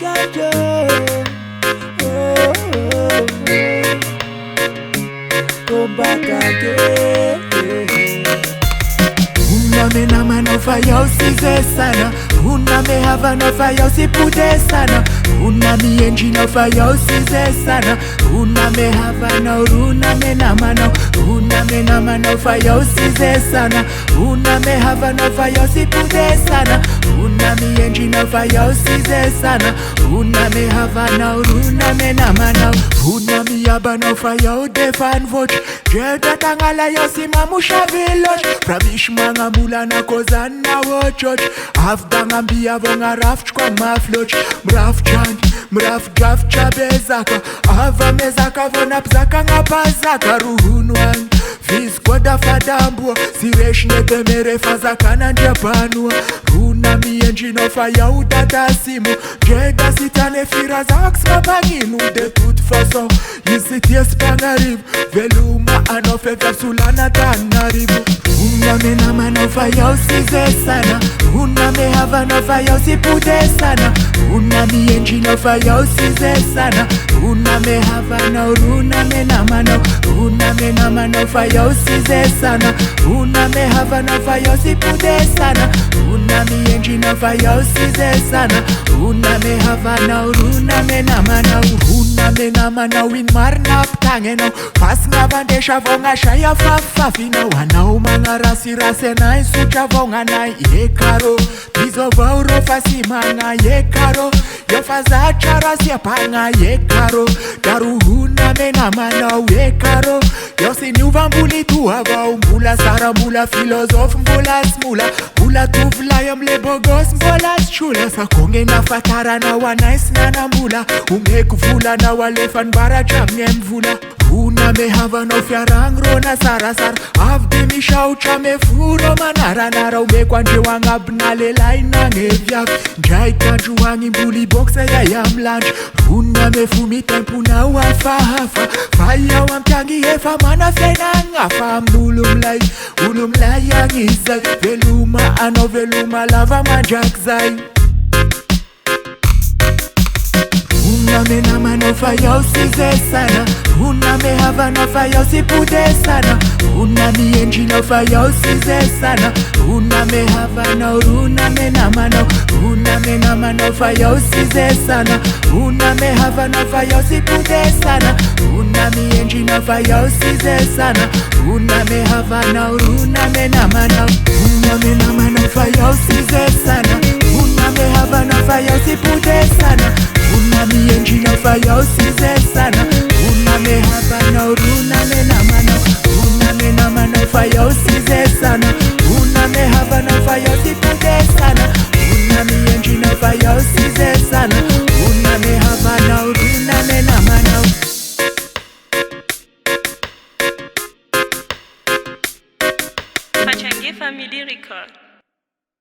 again. Come back again. Uname na manofa ya usize sana. Uname hava nofa ya usipude sana. Unami enji nofa ya usize sana. Uname hava na uruname na mano. Uname na manofa ya usize sana. Uname hava nofa ya usipude sana. Unami enji nofa ya usize sana. Uname hava na uruname na mano. Unami yaba nofa ya udefan voch. Jeda tangala ya simamusha village. Pravish manga mula na kozana wochoch. Afdanga mbia vonga rafch kwa mafloch. Mraf chant, mraf jaf chabezaka. Ava mezaka vona pzaka ngapazaka ruhunwan. Fis koda fadambua. Siresh netemere fazaka na njapanua. Runa mienji nofa ya udata simu. Jeda sitane fira zaks mabangimu. De toute façon, yisities pangariv. Veluma anofe versulana tanarivu. Uname na manofa ya usize sana. Uname hava nofa ya usipude sana. Unami enji nofa ya usize sana. Uname hava na uruname na mano. Uname na manofa ya usize sana. Uname hava nofa ya usipude sana. Unami enji nofa ya usize sana. Uname hava na uruname na mano. Uname na mano win marnap tangeno. Pas ngabandesha vonga shaya fafafina. Wanao mangarasi rase na isucha vonga na yekaro. Tizo vauro fasimanga yekaro. Yofaza charasi apanga yekaro. Daru uname na mano yekaro. Yosi niuva mbuli tuava umbula sara mbula filozof mbula smula. Mbula tuvla yamle bogos mbula chula. Sakonge na fatara na wanais na nambula. Umekufula na walefan bara chamye mvula. Uname hava no fiarangro na sarasar. Avde misha uchame furo manara nara. Umekwa nje wanga bnale laina ngevyak. Njai kanju wangi mbuli boxa ya yamlanj. Uname fumi tempuna wafahafa. Faya wamtangi hefa mana fena ngafa. Mdulumlai ulumlai yangizai. Veluma ano veluma lava majakzai. Uname na manofa ya usize sana. Uname hava nofa ya usipude sana. Unami enji nofa ya usize sana. Uname hava na uruname na mano. Uname na manofa ya usize sana. Uname hava nofa ya usipude sana. Unami enji nofa ya usize sana. Uname hava na uruname na mano. Uname na manofa ya usize sana. Uname hava nofa ya usipude sana. Unami enji nofa ya usize sana. Uname hava na uruname na mano. Uname na manofa ya usize sana. Uname hava nofa ya usipude sana. Unami enji nofa ya usize sana. Uname hava na uruname na mano. Pachange Family Record.